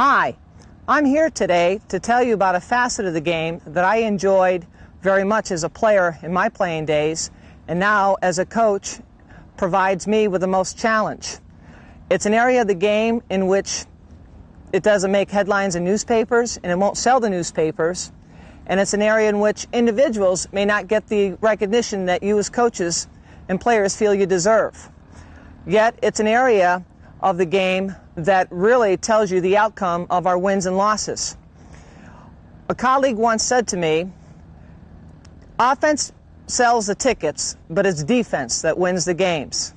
Hi, I'm here today to tell you about a facet of the game that I enjoyed very much as a player in my playing days, and now as a coach provides me with the most challenge. It's an area of the game in which it doesn't make headlines in newspapers and it won't sell the newspapers, and it's an area in which individuals may not get the recognition that you as coaches and players feel you deserve. Yet it's an area of the game that really tells you the outcome of our wins and losses. A colleague once said to me, offense sells the tickets, but it's defense that wins the games.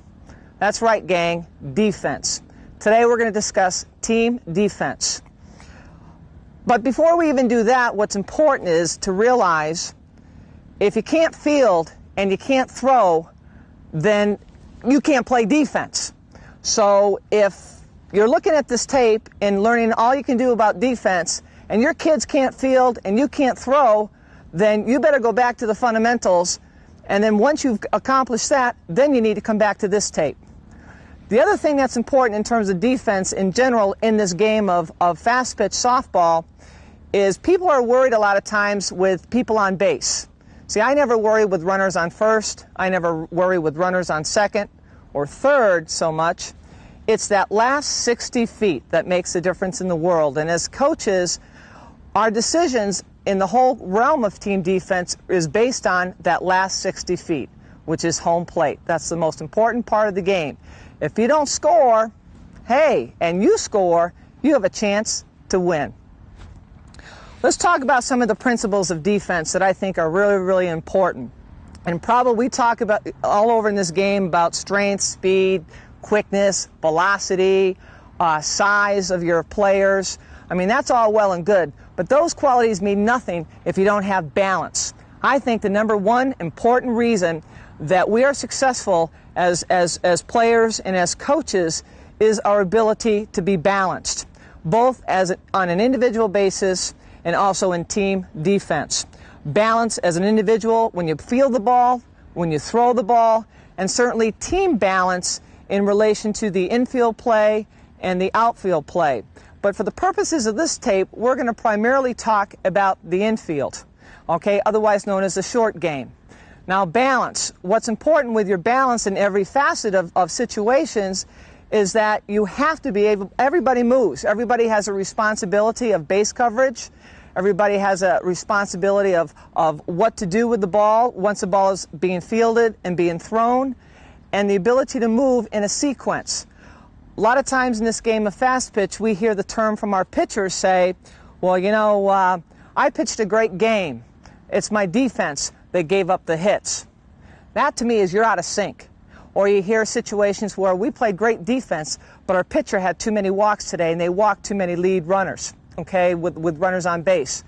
That's right, gang, defense. Today we're going to discuss team defense. But before we even do that, what's important is to realize if you can't field and you can't throw, then you can't play defense. So if you're looking at this tape and learning all you can do about defense, and your kids can't field and you can't throw, then you better go back to the fundamentals. And then once you've accomplished that, then you need to come back to this tape. The other thing that's important in terms of defense in general in this game of fast pitch softball is people are worried a lot of times with people on base. See, I never worry with runners on first. I never worry with runners on second or third so much. It's that last 60 feet that makes the difference in the world. And as coaches, our decisions in the whole realm of team defense is based on that last 60 feet, which is home plate. That's the most important part of the game. If you don't score, hey, and you score, you have a chance to win. Let's talk about some of the principles of defense that I think are really, really important. And probably we talk about all over in this game about strength, speed, quickness, velocity, size of your players. I mean, that's all well and good, but those qualities mean nothing if you don't have balance. I think the number one important reason that we are successful as players and as coaches is our ability to be balanced, both on an individual basis and also in team defense. Balance as an individual when you field the ball, when you throw the ball, and certainly team balance in relation to the infield play and the outfield play. But for the purposes of this tape, we're going to primarily talk about the infield, okay, otherwise known as the short game. Now, balance. What's important with your balance in every facet of situations is that you have to be able, everybody moves. Everybody has a responsibility of base coverage. Everybody has a responsibility of what to do with the ball once the ball is being fielded and being thrown, and the ability to move in a sequence. A lot of times in this game of fast pitch, we hear the term from our pitchers say, well, you know, I pitched a great game. It's my defense that gave up the hits. That to me is you're out of sync. Or you hear situations where we played great defense, but our pitcher had too many walks today and they walked too many lead runners, okay, with runners on base.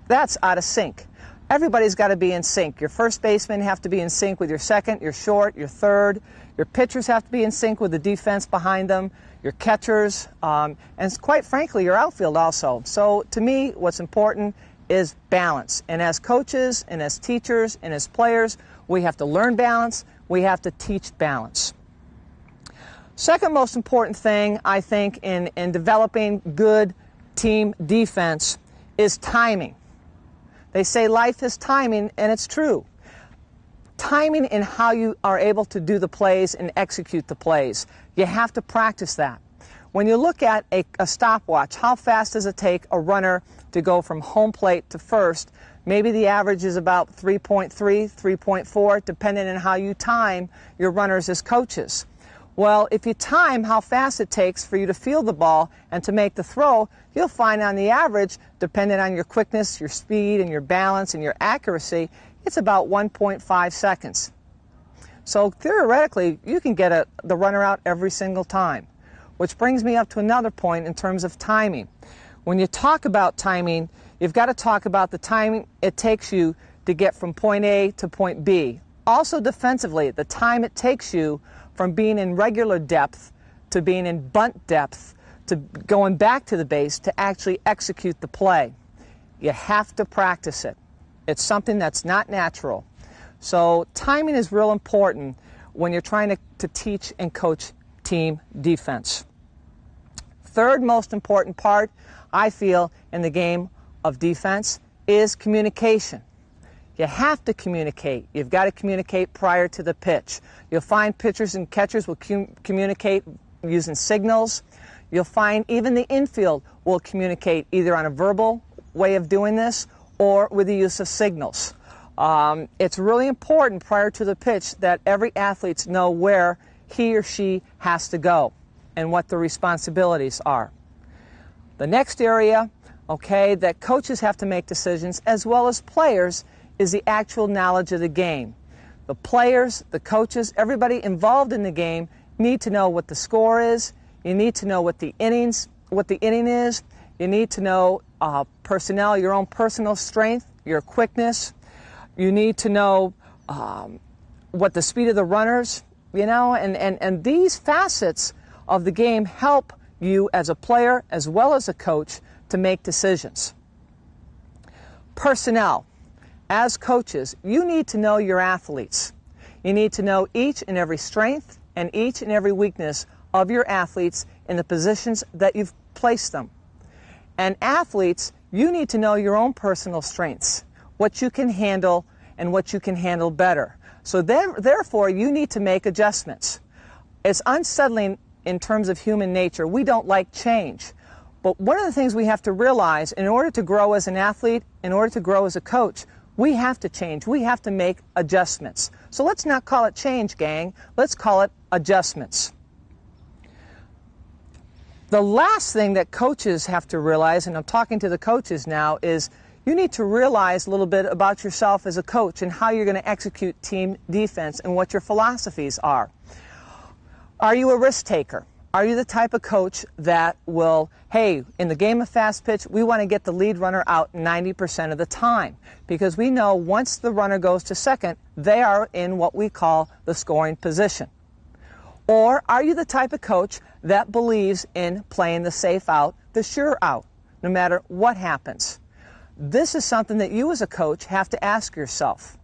That's out of sync. Everybody's got to be in sync. Your first basemen have to be in sync with your second, your short, your third. Your pitchers have to be in sync with the defense behind them, your catchers, and quite frankly, your outfield also. So to me, what's important is balance. And as coaches and as teachers and as players, we have to learn balance. We have to teach balance. Second most important thing, I think, in developing good team defense is timing. They say life is timing, and it's true. Timing in how you are able to do the plays and execute the plays. You have to practice that. When you look at a stopwatch, how fast does it take a runner to go from home plate to first? Maybe the average is about 3.3, 3.4, depending on how you time your runners as coaches. Well, if you time how fast it takes for you to field the ball and to make the throw, you'll find on the average, depending on your quickness, your speed, and your balance, and your accuracy, it's about 1.5 seconds. So theoretically, you can get the runner out every single time. Which brings me up to another point in terms of timing. When you talk about timing, you've got to talk about the time it takes you to get from point A to point B. Also defensively, the time it takes you from being in regular depth to being in bunt depth to going back to the base to actually execute the play. You have to practice it. It's something that's not natural. So timing is real important when you're trying to teach and coach team defense. third most important part, I feel, in the game of defense is communication. You have to communicate. You've got to communicate prior to the pitch. You'll find pitchers and catchers will communicate using signals. You'll find even the infield will communicate either on a verbal way of doing this or with the use of signals. It's really important prior to the pitch that every athlete know where he or she has to go and what the responsibilities are. The next area, okay, that coaches have to make decisions as well as players is the actual knowledge of the game. The players, the coaches, everybody involved in the game need to know what the score is. You need to know what the inning is. You need to know personnel, your own personal strength, your quickness. You need to know what the speed of the runners, you know, and these facets of the game help you as a player as well as a coach to make decisions. Personnel. As coaches, you need to know your athletes. You need to know each and every strength and each and every weakness of your athletes in the positions that you've placed them. And athletes, you need to know your own personal strengths, what you can handle and what you can handle better. So therefore, you need to make adjustments. It's unsettling in terms of human nature. We don't like change. But one of the things we have to realize, in order to grow as an athlete, in order to grow as a coach, we have to change. We have to make adjustments. So let's not call it change, gang. Let's call it adjustments. The last thing that coaches have to realize, and I'm talking to the coaches now, is you need to realize a little bit about yourself as a coach and how you're going to execute team defense and what your philosophies are. Are you a risk taker? Are you the type of coach that will, hey, in the game of fast pitch, we want to get the lead runner out 90% of the time because we know once the runner goes to second, they are in what we call the scoring position? Or are you the type of coach that believes in playing the safe out, the sure out, no matter what happens? This is something that you as a coach have to ask yourself.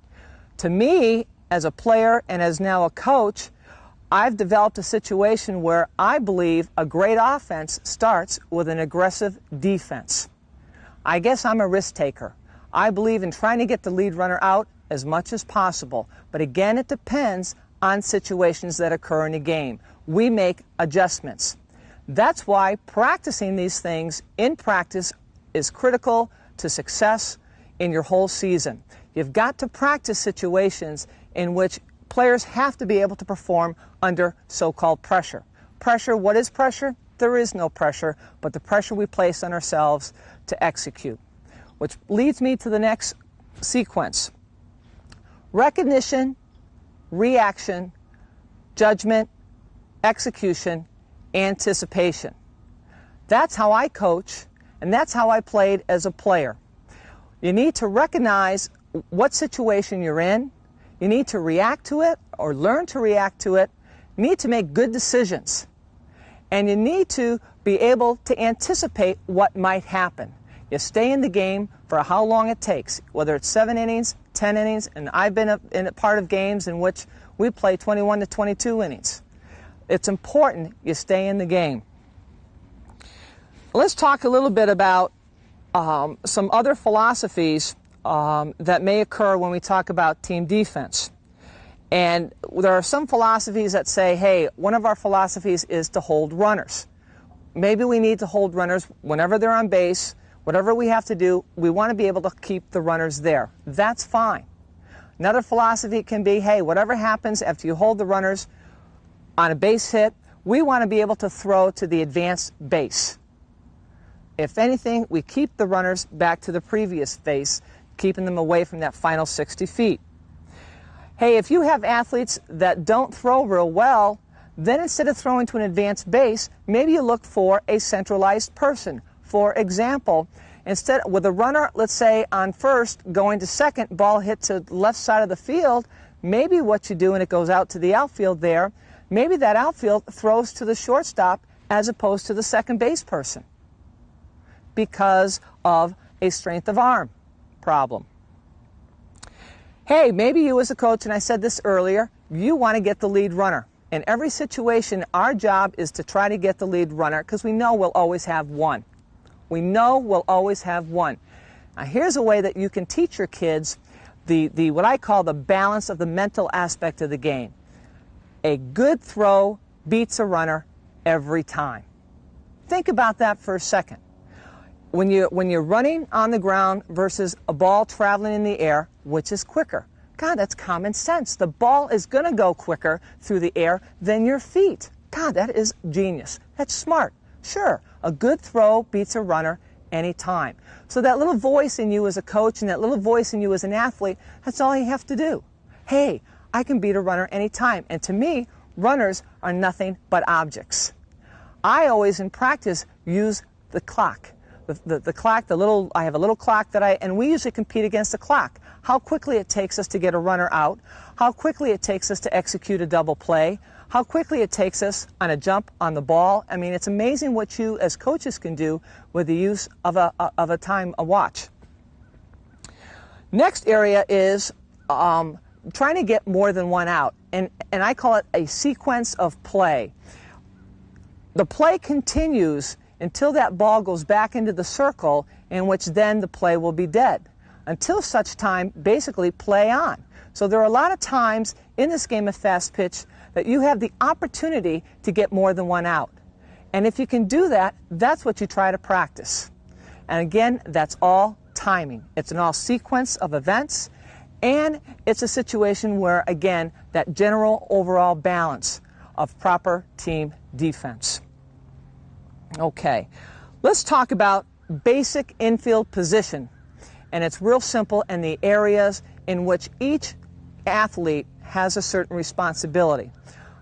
To me, as a player and as now a coach, I've developed a situation where I believe a great offense starts with an aggressive defense. I guess I'm a risk taker. I believe in trying to get the lead runner out as much as possible. But again, it depends on situations that occur in the game. We make adjustments. That's why practicing these things in practice is critical to success in your whole season. You've got to practice situations in which players have to be able to perform under so-called pressure. Pressure, what is pressure? There is no pressure, but the pressure we place on ourselves to execute. Which leads me to the next sequence. Recognition, reaction, judgment, execution, anticipation. That's how I coach, and that's how I played as a player. You need to recognize what situation you're in. You need to react to it or learn to react to it. You need to make good decisions. And you need to be able to anticipate what might happen. You stay in the game for how long it takes, whether it's 7 innings, 10 innings, and I've been in a part of games in which we play 21 to 22 innings. It's important you stay in the game. Let's talk a little bit about some other philosophies that may occur when we talk about team defense. And there are some philosophies that say, hey, one of our philosophies is to hold runners. Maybe we need to hold runners whenever they're on base, whatever we have to do, we want to be able to keep the runners there. That's fine. Another philosophy can be, hey, whatever happens after you hold the runners on a base hit, we want to be able to throw to the advanced base. If anything, we keep the runners back to the previous base, keeping them away from that final 60 feet. Hey, if you have athletes that don't throw real well, then instead of throwing to an advanced base, maybe you look for a centralized person. For example, instead with a runner, let's say on first, going to second, ball hit to the left side of the field, maybe what you do when it goes out to the outfield there, maybe that outfield throws to the shortstop as opposed to the second base person because of a strength of arm problem. Hey, maybe you as a coach, and I said this earlier, you want to get the lead runner. In every situation, our job is to try to get the lead runner because we know we'll always have one. We know we'll always have one. Now, here's a way that you can teach your kids the what I call the balance of the mental aspect of the game. A good throw beats a runner every time. Think about that for a second. When you're running on the ground versus a ball traveling in the air, which is quicker? God, that's common sense. The ball is going to go quicker through the air than your feet. God, that is genius. That's smart. Sure, a good throw beats a runner anytime. So that little voice in you as a coach and that little voice in you as an athlete, that's all you have to do. Hey, I can beat a runner anytime. And to me, runners are nothing but objects. I always, in practice, use the clock. The clock, I have a little clock and we usually compete against the clock. How quickly it takes us to get a runner out, how quickly it takes us to execute a double play, how quickly it takes us on a jump on the ball. I mean, it's amazing what you as coaches can do with the use of a watch. Next area is trying to get more than one out, and I call it a sequence of play. The play continues until that ball goes back into the circle, in which then the play will be dead. Until such time, basically play on. So there are a lot of times in this game of fast pitch that you have the opportunity to get more than one out. And if you can do that, that's what you try to practice. And again, that's all timing. It's an all sequence of events, and it's a situation where, again, that general overall balance of proper team defense. Okay, let's talk about basic infield position. And it's real simple in the areas in which each athlete has a certain responsibility.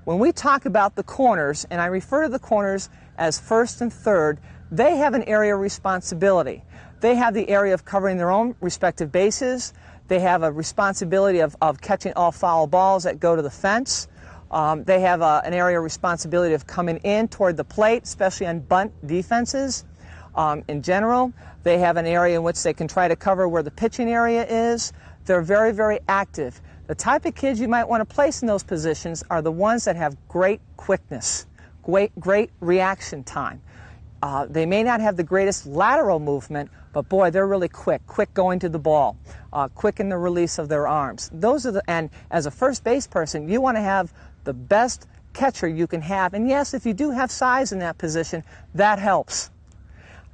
When we talk about the corners, and I refer to the corners as first and third, they have an area of responsibility. They have the area of covering their own respective bases. They have a responsibility of catching all foul balls that go to the fence. They have an area of responsibility of coming in toward the plate, especially on bunt defenses. In general, they have an area in which they can try to cover where the pitching area is. They're very, very active. The type of kids you might want to place in those positions are the ones that have great quickness, great reaction time. They may not have the greatest lateral movement, but boy, they're really quick going to the ball, quick in the release of their arms. And as a first base person, you want to have the best catcher you can have. And yes, if you do have size in that position, that helps.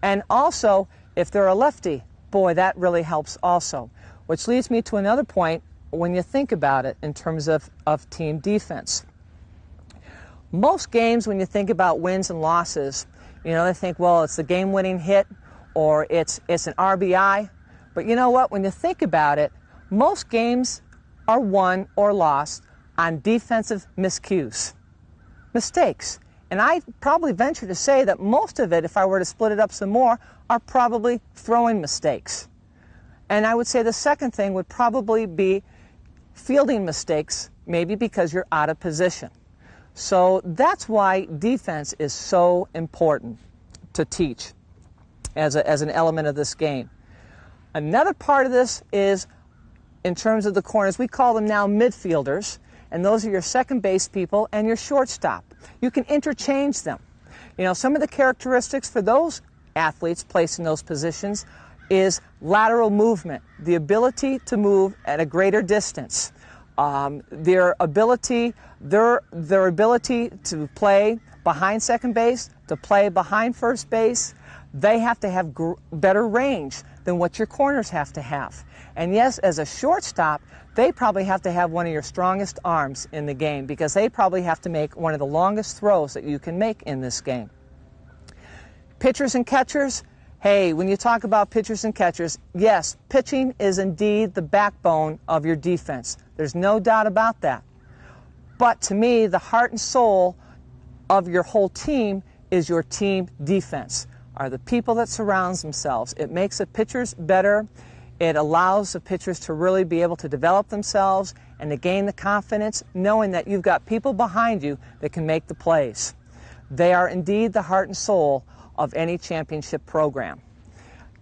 And also, if they're a lefty, boy, that really helps also. Which leads me to another point when you think about it in terms of team defense. Most games, when you think about wins and losses, they think, well, it's the game-winning hit or it's an RBI. But you know what? When you think about it, most games are won or lost on defensive miscues, mistakes. And I probably venture to say that most of it, if I were to split it up some more, are probably throwing mistakes. And I would say the second thing would probably be fielding mistakes, maybe because you're out of position. So that's why defense is so important to teach as an element of this game. Another part of this is in terms of the corners. We call them now midfielders, and those are your second base people and your shortstop. You can interchange them. Some of the characteristics for those athletes placed in those positions is lateral movement, the ability to move at a greater distance, their ability to play behind second base, to play behind first base. They have to have better range than what your corners have to have. And yes, as a shortstop, they probably have to have one of your strongest arms in the game because they probably have to make one of the longest throws that you can make in this game. Pitchers and catchers, hey, when you talk about pitchers and catchers, yes, pitching is indeed the backbone of your defense. There's no doubt about that. But to me, the heart and soul of your whole team is your team defense, are the people that surround themselves. It makes the pitchers better. It allows the pitchers to really be able to develop themselves and to gain the confidence, knowing that you've got people behind you that can make the plays. They are indeed the heart and soul of any championship program.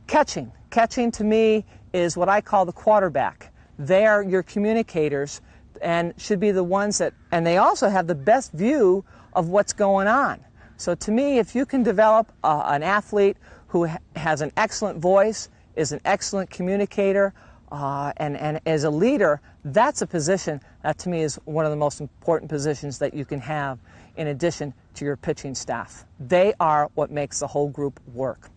Catching. Catching to me is what I call the quarterback. They are your communicators and should be the ones that, and they also have the best view of what's going on. So to me, if you can develop an athlete who has an excellent voice, is an excellent communicator, and is a leader, that's a position that to me is one of the most important positions that you can have in addition to your pitching staff. They are what makes the whole group work.